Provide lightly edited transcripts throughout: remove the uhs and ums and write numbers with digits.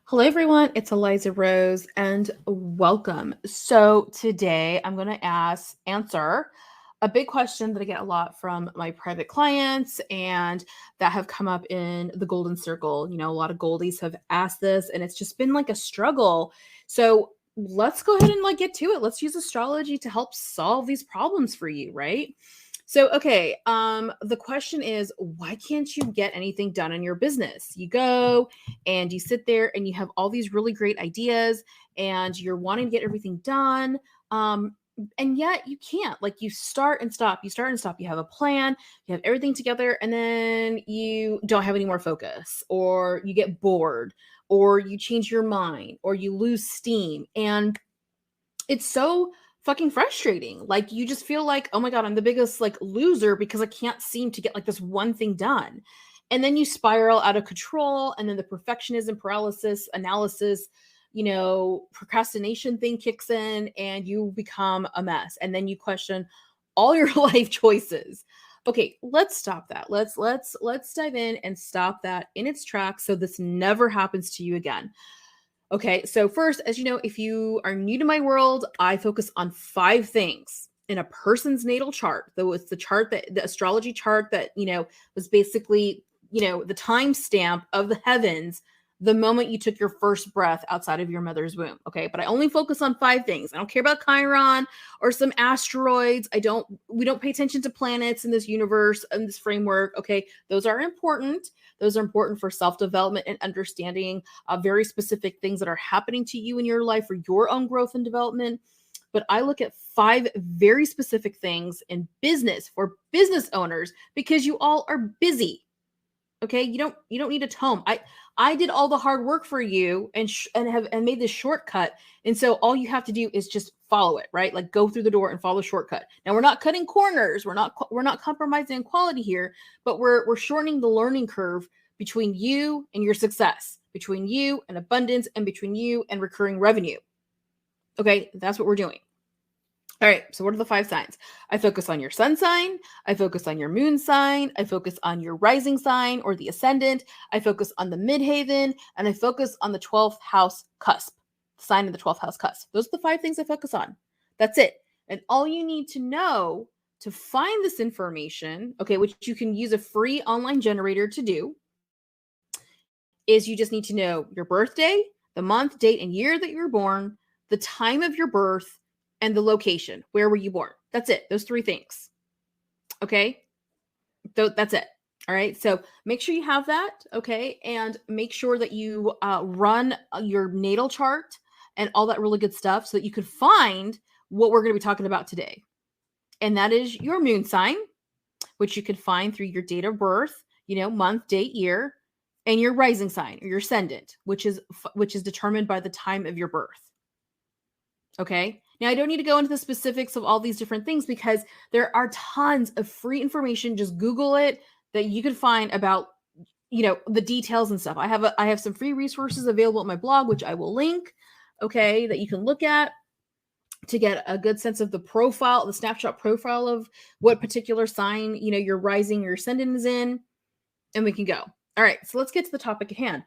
Hello, everyone. It's Eliza Rose, and welcome. So today I'm going to answer a big question that I get a lot from my private clients and that have come up in the Golden Circle. A lot of Goldies have asked this, and it's just been like a struggle. So let's go ahead and get to it. Let's use astrology to help solve these problems for you, right? So, okay, the question is, why can't you get anything done in your business? You go and you sit there and you have all these really great ideas and you're wanting to get everything done. And yet you can't. You start and stop, you start and stop. You have a plan, you have everything together, and then you don't have any more focus, or you get bored, or you change your mind, or you lose steam. And it's so fucking frustrating. You just feel like, oh my God, I'm the biggest loser because I can't seem to get this one thing done. And then you spiral out of control, and then the perfectionism, paralysis, analysis, procrastination thing kicks in, and you become a mess. And then you question all your life choices. Okay, let's stop that. Let's dive in and stop that in its tracks so this never happens to you again. Okay, so first, as you know, if you are new to my world, I focus on 5 things in a person's natal chart. Though it's the astrology chart that, was basically, the timestamp of the heavens the moment you took your first breath outside of your mother's womb. Okay, but I only focus on 5 things. I don't care about Chiron or some asteroids. We don't pay attention to planets in this universe and this framework. Okay, those are important. Those are important for self-development and understanding very specific things that are happening to you in your life for your own growth and development. But I look at 5 very specific things in business for business owners because you all are busy. Okay, you don't need a tome. I did all the hard work for you and made this shortcut, and so all you have to do is just follow it, right? Go through the door and follow the shortcut. Now we're not cutting corners, we're not compromising on quality here, but we're shortening the learning curve between you and your success, between you and abundance, and between you and recurring revenue. Okay, that's what we're doing. All right, so what are the 5 signs? I focus on your sun sign, I focus on your moon sign, I focus on your rising sign or the ascendant, I focus on the midheaven, and I focus on the 12th house cusp, sign of the 12th house cusp. Those are the 5 things I focus on. That's it. And all you need to know to find this information, okay, which you can use a free online generator to do, is you just need to know your birthday, the month, date, and year that you were born, the time of your birth, and the location. Where were you born? That's it. Those 3 things. Okay? That's it. All right. So make sure you have that. Okay. And make sure that you run your natal chart and all that really good stuff so that you can find what we're going to be talking about today. And that is your moon sign, which you can find through your date of birth, month, date, year, and your rising sign or your ascendant, which is determined by the time of your birth. Okay. Now, I don't need to go into the specifics of all these different things because there are tons of free information. Just Google it that you can find about, the details and stuff. I have some free resources available at my blog, which I will link, okay, that you can look at to get a good sense of the snapshot profile of what particular sign, your rising, your ascendant is in, and we can go. All right. So let's get to the topic at hand.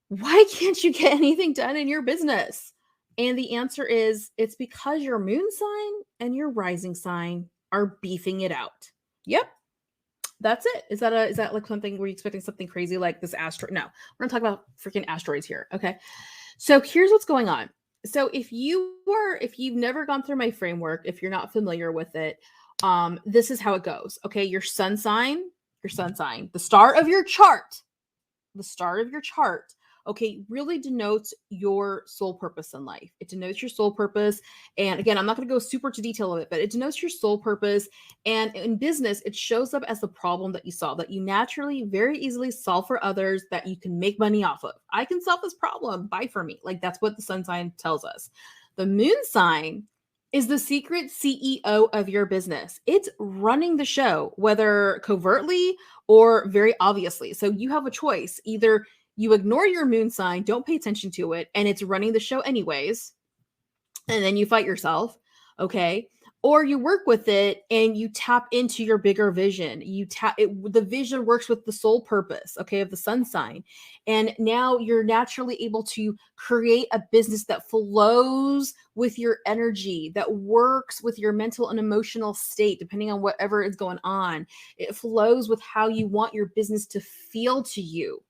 Why can't you get anything done in your business? And the answer is it's because your moon sign and your rising sign are beefing it out. Yep. That's it. Is that like something, were you expecting something crazy like this asteroid? No, we're not talking about freaking asteroids here. Okay. So here's what's going on. So if you've never gone through my framework, if you're not familiar with it, this is how it goes. Okay. Your sun sign, the star of your chart, okay, really denotes your soul purpose in life. It denotes your soul purpose. And again, I'm not going to go super to detail of it, but it denotes your soul purpose. And in business, it shows up as the problem that you solve, that you naturally, very easily solve for others, that you can make money off of. I can solve this problem. Buy from me. That's what the sun sign tells us. The moon sign is the secret CEO of your business. It's running the show, whether covertly or very obviously. So you have a choice. Either you ignore your moon sign, don't pay attention to it, and it's running the show anyways, and then you fight yourself, okay? Or you work with it and you tap into your bigger vision. The vision works with the soul purpose, okay, of the sun sign. And now you're naturally able to create a business that flows with your energy, that works with your mental and emotional state, depending on whatever is going on. It flows with how you want your business to feel to you.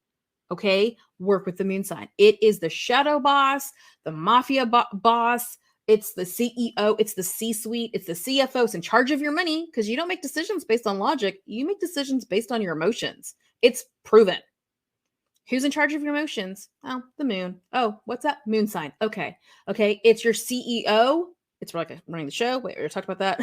Okay, work with the moon sign. It is the shadow boss, the mafia boss. It's the CEO, it's the C-suite, it's the CFO. It's in charge of your money, because you don't make decisions based on logic. You make decisions based on your emotions. It's proven. Who's in charge of your emotions? Oh, the moon. Oh, what's that? Moon sign. Okay. Okay. It's your CEO. It's like running the show. Wait, we already talked about that.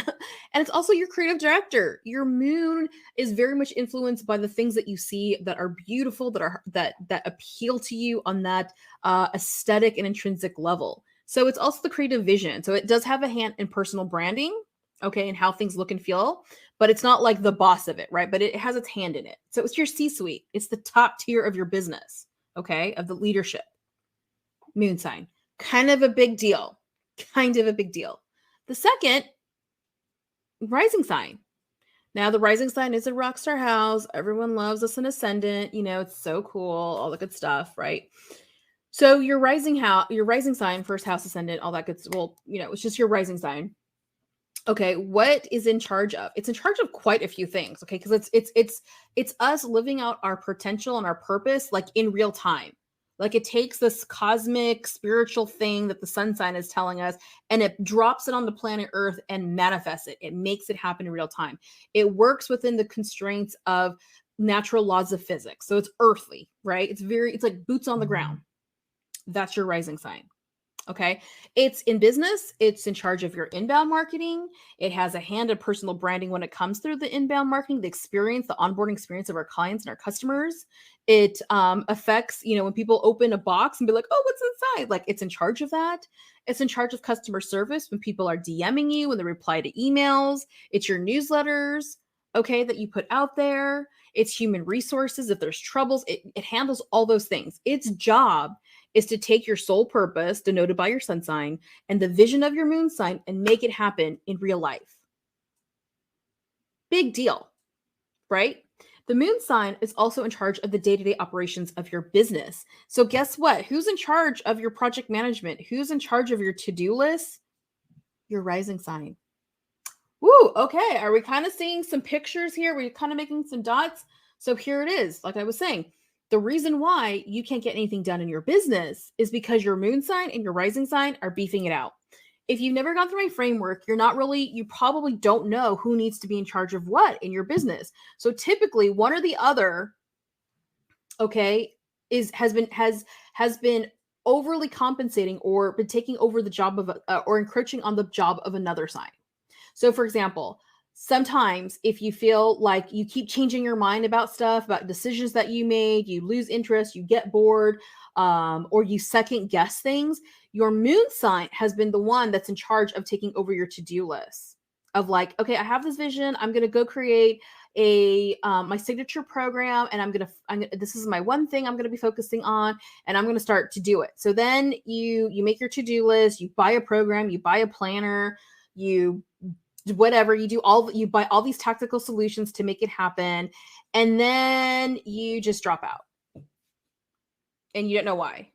And it's also your creative director. Your moon is very much influenced by the things that you see that are beautiful, that appeal to you on that aesthetic and intrinsic level. So it's also the creative vision. So it does have a hand in personal branding, okay, and how things look and feel, but it's not like the boss of it, right? But it has its hand in it. So it's your C-suite. It's the top tier of your business, okay, of the leadership. Moon sign. Kind of a big deal. Kind of a big deal. The second, rising sign. Now, the rising sign is a rock star house. Everyone loves us an ascendant. You know, it's so cool, all the good stuff, right? So your rising sign, first house ascendant, all that good stuff. Well, you know, it's just your rising sign. Okay, what is in charge of? It's in charge of quite a few things, okay? Because it's us living out our potential and our purpose like in real time. Like it takes this cosmic spiritual thing that the sun sign is telling us and it drops it on the planet Earth and manifests it. It makes it happen in real time. It works within the constraints of natural laws of physics. So it's earthly, right? It's like boots on the ground. That's your rising sign. Okay. It's in business. It's in charge of your inbound marketing. It has a hand in personal branding when it comes through the inbound marketing, the onboarding experience of our clients and our customers. It affects, you know, when people open a box and be like, oh, what's inside? Like it's in charge of that. It's in charge of customer service when people are DMing you, when they reply to emails. It's your newsletters, okay, that you put out there. It's human resources. If there's troubles, it handles all those things. Its job is to take your soul purpose denoted by your sun sign and the vision of your moon sign and make it happen in real life. Big deal, right? The moon sign is also in charge of the day-to-day operations of your business. So guess what? Who's in charge of your project management? Who's in charge of your to-do list? Your rising sign. Woo, okay. Are we kind of seeing some pictures here? We're kind of making some dots. So here it is. Like I was saying, the reason why you can't get anything done in your business is because your moon sign and your rising sign are beefing it out. If you've never gone through my framework, you probably don't know who needs to be in charge of what in your business. So typically one or the other, okay, has been overly compensating or been taking over the job of or encroaching on the job of another sign. So for example, sometimes if you feel like you keep changing your mind about stuff, about decisions that you made, you lose interest, you get bored, or you second guess things, your moon sign has been the one that's in charge of taking over your to-do list of like, okay, I have this vision. I'm going to go create my signature program. And this is my one thing I'm going to be focusing on, and I'm going to start to do it. So then you make your to-do list, you buy a program, you buy a planner, you buy all these tactical solutions to make it happen, and then you just drop out and you don't know why.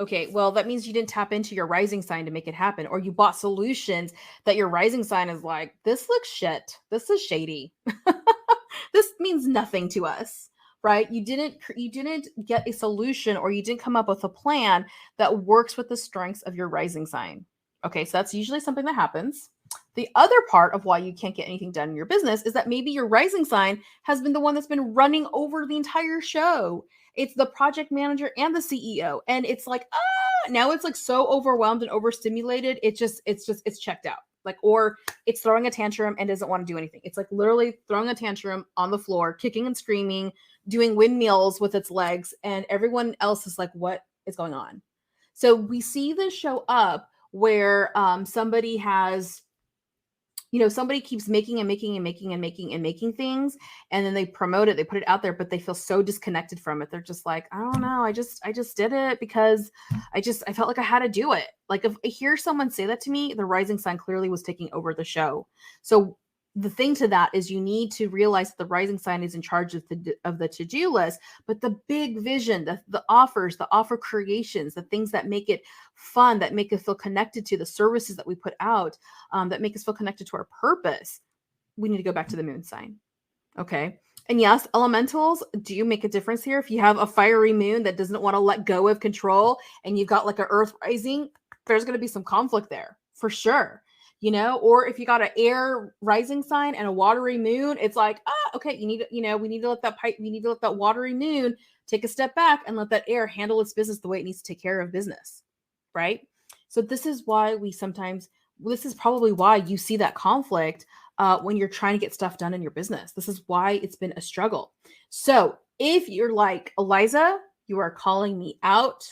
Okay, well, that means you didn't tap into your rising sign to make it happen, or you bought solutions that your rising sign is like, this looks shit, this is shady. This means nothing to us, right? You didn't get a solution, or you didn't come up with a plan that works with the strengths of your rising sign. Okay, so that's usually something that happens. The other part of why you can't get anything done in your business is that maybe your rising sign has been the one that's been running over the entire show. It's the project manager and the CEO. And it's like, now it's like so overwhelmed and overstimulated. It's checked out. Like, or it's throwing a tantrum and doesn't want to do anything. It's like literally throwing a tantrum on the floor, kicking and screaming, doing windmills with its legs. And everyone else is like, what is going on? So we see this show up where somebody has, somebody keeps making and making and making and making and making things, and then they promote it, they put it out there, but they feel so disconnected from it. They're just like, I don't know, I just did it because I felt like I had to do it. Like, if I hear someone say that to me, the rising sign clearly was taking over the show. So the thing to that is you need to realize that the rising sign is in charge of the to-do list, but the big vision, the offers, the offer creations, the things that make it fun, that make us feel connected to the services that we put out, that make us feel connected to our purpose, we need to go back to the moon sign. Okay. And yes, elementals do make a difference here. If you have a fiery moon that doesn't want to let go of control, and you've got like an earth rising, there's going to be some conflict there for sure. Or if you got an air rising sign and a watery moon, it's like, okay, we need to let that watery moon take a step back and let that air handle its business the way it needs to take care of business. Right. So this is probably why you see that conflict when you're trying to get stuff done in your business. This is why it's been a struggle. So if you're like, Eliza, you are calling me out,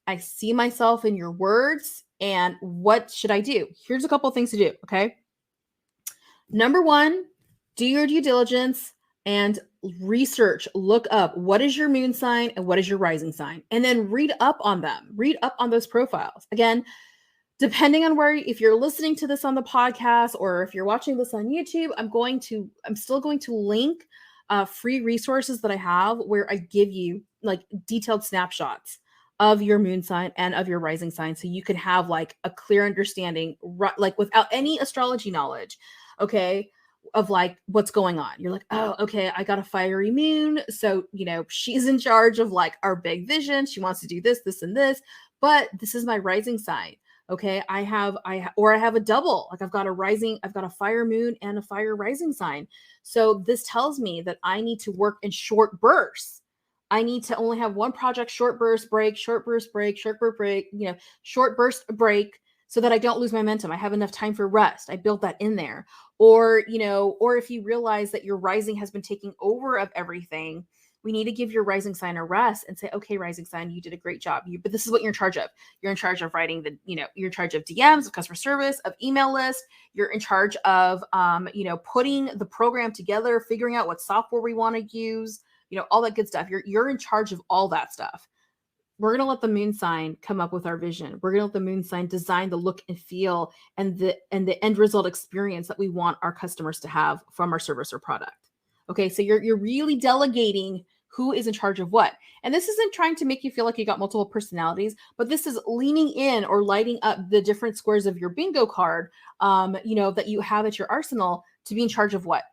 I see myself in your words, and what should I do? Here's a couple of things to do, okay? Number one, do your due diligence and research, look up what is your moon sign and what is your rising sign, and then read up on them. Read up on those profiles. Again, depending on if you're listening to this on the podcast or if you're watching this on YouTube, I'm still going to link free resources that I have where I give you like detailed snapshots of your moon sign and of your rising sign, so you can have like a clear understanding, like without any astrology knowledge, okay, of like what's going on. You're like, oh, okay, I got a fiery moon, so she's in charge of like our big vision. She wants to do this, this, and this, but this is my rising sign. Okay, I have a double. Like I've got a fire moon and a fire rising sign. So this tells me that I need to work in short bursts. I need to only have one project, short burst break, short burst break, short burst break, so that I don't lose momentum. I have enough time for rest. I built that in there. Or if you realize that your rising has been taking over of everything, we need to give your rising sign a rest and say, okay, rising sign, you did a great job. But this is what you're in charge of. You're in charge of writing you're in charge of DMs, of customer service, of email list. You're in charge of, putting the program together, figuring out what software we want to use, all that good stuff. You're in charge of all that stuff. We're going to let the moon sign come up with our vision. We're going to let the moon sign design the look and feel and the end result experience that we want our customers to have from our service or product. Okay, so you're really delegating who is in charge of what. And this isn't trying to make you feel like you got multiple personalities, but this is leaning in or lighting up the different squares of your bingo card, that you have at your arsenal to be in charge of what.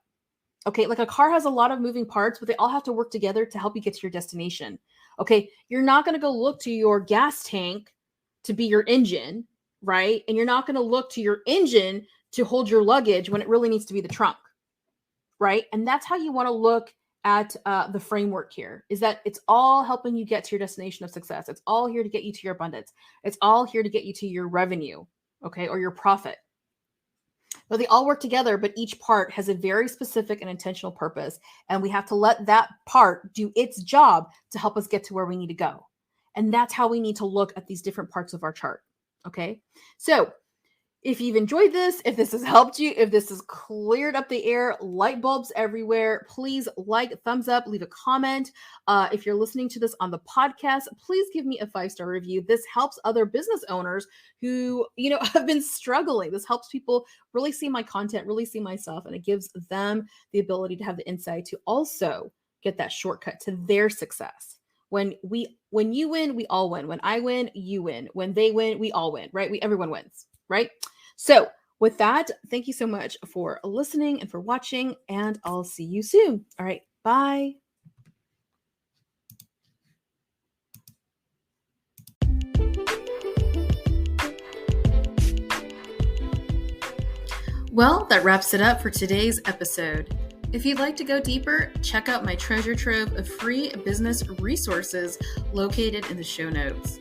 Okay, like a car has a lot of moving parts, but they all have to work together to help you get to your destination. Okay, you're not going to go look to your gas tank to be your engine, right? And you're not going to look to your engine to hold your luggage when it really needs to be the trunk, right? And that's how you want to look at the framework here, is that it's all helping you get to your destination of success. It's all here to get you to your abundance. It's all here to get you to your revenue, okay, or your profit. But they all work together, but each part has a very specific and intentional purpose. And we have to let that part do its job to help us get to where we need to go. And that's how we need to look at these different parts of our chart. Okay. So if you've enjoyed this, if this has helped you, if this has cleared up the air, light bulbs everywhere, please thumbs up, leave a comment. If you're listening to this on the podcast, please give me a 5-star review. This helps other business owners who, have been struggling. This helps people really see my content, really see myself, and it gives them the ability to have the insight to also get that shortcut to their success. When you win, we all win. When I win, you win. When they win, we all win, right? Everyone wins, right? So with that, thank you so much for listening and for watching, and I'll see you soon. All right, bye. Well, that wraps it up for today's episode. If you'd like to go deeper, check out my treasure trove of free business resources located in the show notes.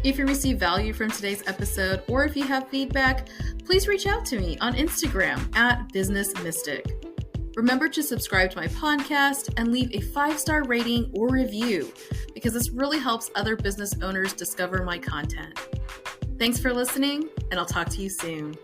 If you receive value from today's episode, or if you have feedback, please reach out to me on Instagram @BusinessMystic. Remember to subscribe to my podcast and leave a 5-star rating or review, because this really helps other business owners discover my content. Thanks for listening, and I'll talk to you soon.